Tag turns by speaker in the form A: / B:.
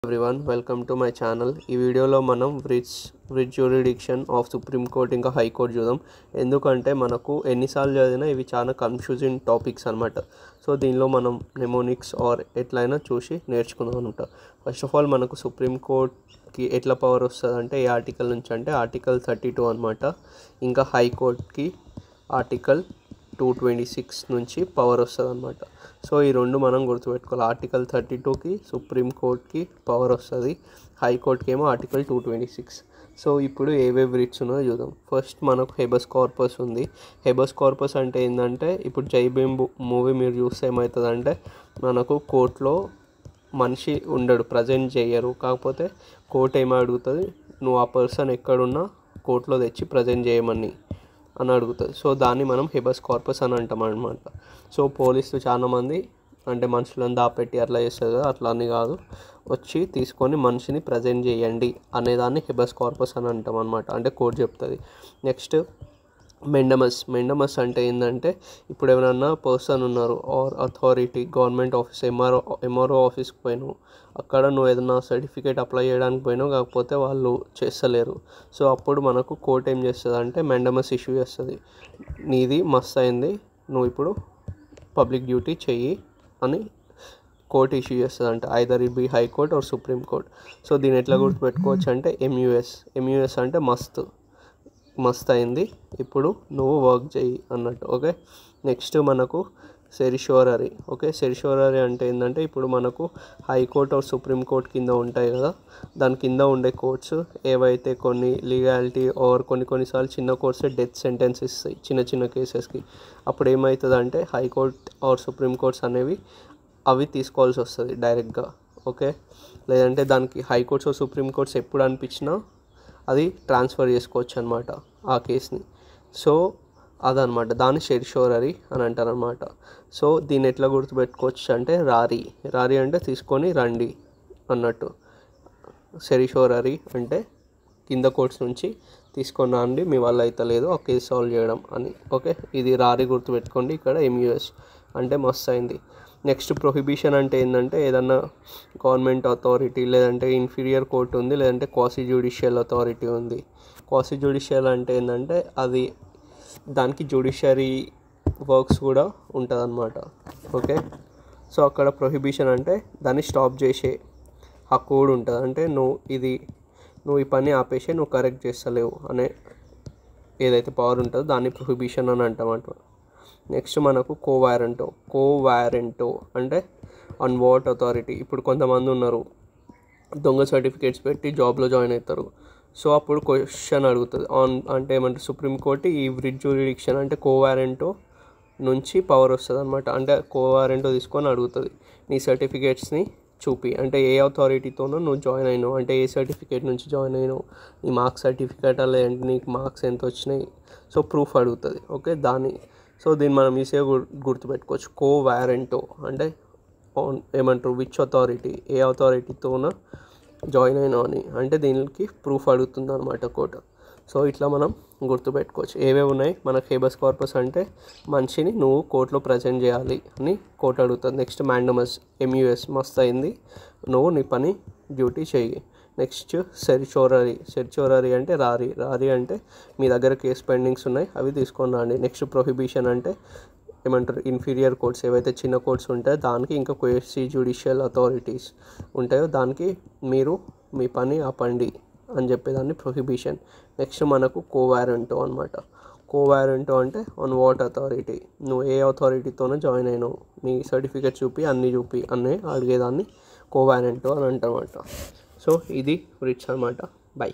A: Everyone welcome to my channel. ఈ వీడియోలో మనం rich jurisdiction of supreme court ఇంకా హైకోర్ట్ చూద్దాం. ఎందుకంటే మనకు ఎన్నిసార్లు చదివినా ఇవి చాలా కన్ఫ్యూజింగ్ టాపిక్స్ అనమాట. సో దీనిలో మనం నెమోనిక్స్ ఆర్ ఎట్లయినా చూసి నేర్చుకుందాం అనమాట. ఫస్ట్ ఆఫ్ ఆల్ మనకు సుప్రీం కోర్ట్కి ఎట్లా పవర్ వస్తుంది అంటే ఏ ఆర్టికల్ నుంచి అంటే ఆర్టికల్ 32 అనమాట. ఇంకా హైకోర్ట్కి ఆర్టికల్ 226 నుంచి పవర్ వస్తుంది అనమాట. సో ఈ రెండు మనం గుర్తుపెట్టుకోవాలి. ఆర్టికల్ 32కి సుప్రీం కోర్ట్కి పవర్ వస్తుంది, హైకోర్ట్కి ఏమో ఆర్టికల్ 226. సో ఇప్పుడు ఏవేవి రిట్స్ ఉన్నాయో చూద్దాం. ఫస్ట్ మనకు హెబస్ కార్పస్ ఉంది. హెబస్ కార్పస్ అంటే ఏంటంటే ఇప్పుడు జై భీమ్ మూవీ మీరు చూస్తే ఏమవుతుందంటే మనకు కోర్టులో మనిషి ఉండడు, ప్రజెంట్ చేయరు. కాకపోతే కోర్టు ఏమో అడుగుతుంది, నువ్వు ఆ పర్సన్ ఎక్కడున్నా కోర్టులో తెచ్చి ప్రజెంట్ చేయమని అడుగుతుంది. సో దాన్ని మనం హెబస్ కార్పస్ అని అంటాం అనమాట. సో పోలీసులు చాలామంది అంటే మనుషులను దాపెట్టి అట్లా చేస్తారు కదా, అట్లా అని కాదు, వచ్చి తీసుకొని మనిషిని ప్రజెంట్ చేయండి అనేదాన్ని హెబస్ కార్పస్ అని అంటాం అనమాట. అంటే కోర్టు చెప్తుంది. నెక్స్ట్ మెండమస్ అంటే ఏంటంటే ఇప్పుడు ఎవరైనా పర్సన్ ఉన్నారు or authority government office MRO ఆఫీస్కి పోయినావు, అక్కడ నువ్వు ఏదైనా సర్టిఫికేట్ అప్లై చేయడానికి పోయినావు, కాకపోతే వాళ్ళు చేస్తలేరు. సో అప్పుడు మనకు కోర్ట్ ఏం చేస్తుంది అంటే మెండమస్ ఇష్యూ చేస్తుంది, నీది మస్త్ అయింది, నువ్వు ఇప్పుడు పబ్లిక్ డ్యూటీ చెయ్యి అని కోర్ట్ ఇష్యూ చేస్తుంది. అంటే either it be high court or supreme court. So దీన్ని ఎట్లా గుర్తుపెట్టుకోవచ్చు అంటే ఎంయూఎస్ అంటే మస్త్ అయింది, ఇప్పుడు నువ్వు వర్క్ చేయి అన్నట్టు. ఓకే. నెక్స్ట్ మనకు సెరిషోరరీ. సెరిషోరరీ అంటే ఏంటంటే ఇప్పుడు మనకు హైకోర్ట్ ఆర్ సుప్రీం కోర్ట్ కింద ఉంటాయి కదా, దాని కింద ఉండే కోర్ట్స్ ఏవైతే కొన్ని లీగాలిటీ ఆర్ కొన్నిసార్లు చిన్న కోర్ట్సే డెత్ సెంటెన్స్ ఇస్తాయి చిన్న కేసెస్కి. అప్పుడు ఏమవుతుంది అంటే హైకోర్ట్ ఆర్ సుప్రీం కోర్ట్స్ అనేవి అవి తీసుకోవాల్సి వస్తుంది డైరెక్ట్గా. ఓకే. లేదంటే దానికి హైకోర్ట్స్ ఆర్ సుప్రీం కోర్ట్స్ ఎప్పుడు అనిపించినా అది ట్రాన్స్ఫర్ చేసుకోవచ్చు అనమాట ఆ కేసుని. సో అదనమాట, దాన్ని సెరిషోరరీ అని అంటారనమాట. సో దీన్ని ఎట్లా గుర్తుపెట్టుకోవచ్చు అంటే రారీ అంటే తీసుకొని రండి అన్నట్టు. సెరిషోరరీ అంటే కింద కోర్ట్స్ నుంచి తీసుకొని రండి, మీ వల్ల అయితే లేదు ఆ కేసు సాల్వ్ చేయడం అని. ఓకే, ఇది రారీ గుర్తుపెట్టుకోండి. ఇక్కడ ఎంయూఎస్ అంటే మస్త్ అయింది. నెక్స్ట్ ప్రొహిబిషన్ అంటే ఏంటంటే ఏదన్నా గవర్నమెంట్ అథారిటీ లేదంటే ఇన్ఫీరియర్ కోర్ట్ ఉంది, లేదంటే క్వాసీ జ్యుడిషియల్ అథారిటీ ఉంది. క్వాసీ జ్యుడిషియల్ అంటే ఏంటంటే అది దానికి జ్యుడిషియరీ వర్క్స్ కూడా ఉంటుంది అనమాట. ఓకే. సో అక్కడ ప్రొహిబిషన్ అంటే దాన్ని స్టాప్ చేసే హక్కు కూడా ఉంటుంది. అంటే నువ్వు ఈ పని ఆపేసి నువ్వు కరెక్ట్ చేస్తలేవు అనే ఏదైతే పవర్ ఉంటుందో దాన్ని ప్రొహిబిషన్ అని అంటామంట. నెక్స్ట్ మనకు కోవారెంటో అంటే ఆన్ వాట్ అథారిటీ. ఇప్పుడు కొంతమంది ఉన్నారు దొంగ సర్టిఫికేట్స్ పెట్టి జాబ్లో జాయిన్ అవుతారు. సో అప్పుడు క్వశ్చన్ అడుగుతుంది అంటే ఏమంటారు సుప్రీంకోర్టు ఈ రిట్ జ్యూరిడిక్షన్ అంటే కోవారెంటో నుంచి పవర్ వస్తుంది అనమాట. అంటే కోవారెంటో తీసుకొని అడుగుతుంది నీ సర్టిఫికేట్స్ని చూపి, అంటే ఏ అథారిటీతోనో నువ్వు జాయిన్ అయినావు, అంటే ఏ సర్టిఫికేట్ నుంచి జాయిన్ అయినావు, నీ మార్క్స్ సర్టిఫికేట్ లేదంటే నీకు మార్క్స్ ఎంత వచ్చినాయి, సో ప్రూఫ్ అడుగుతుంది. ఓకే. సో దీన్ని మనం ఈజీగా గుర్తుపెట్టుకోవచ్చు. కోవారెంటో అంటే ఏమంటారు విచ్ అథారిటీ, ఏ అథారిటీతోన జాయిన్ అయినావు అని, అంటే దీనికి ప్రూఫ్ అడుగుతుంది అనమాట కోర్టు. సో ఇట్లా మనం గుర్తుపెట్టుకోవచ్చు. ఏవేవి ఉన్నాయి మనకు హేబస్ కార్పస్ అంటే మనిషిని నువ్వు కోర్టులో ప్రజెంట్ చేయాలి అని కోర్టు అడుగుతుంది. నెక్స్ట్ ఎంయూఎస్ మస్త్ అయింది, నువ్వు నీ పని డ్యూటీ చెయ్యి. నెక్స్ట్ సెరిషోరరీ అంటే రారీ అంటే మీ దగ్గర కేసు పెండింగ్స్ ఉన్నాయి అవి తీసుకొని రండి. నెక్స్ట్ ప్రొహిబిషన్ అంటే ఏమంటారు ఇన్ఫీరియర్ కోర్ట్స్ ఏవైతే చిన్న కోర్ట్స్ ఉంటాయో దానికి, ఇంకా క్వాసీ జ్యుడిషియల్ అథారిటీస్ ఉంటాయో దానికి మీరు మీ పని ఆపండి అని చెప్పేదాన్ని ప్రొహిబిషన్. నెక్స్ట్ మనకు కోవారెంటో అనమాట. కోవారెంటో అంటే ఆన్ వాట్ అథారిటీ, నువ్వు ఏ అథారిటీతోనో జాయిన్ అయినావు, నీ సర్టిఫికేట్ చూపి అన్నీ అడిగేదాన్ని కోవారెంటో అని అంటారన్నమాట. సో ఇది రిట్స్ అనమాట. బై.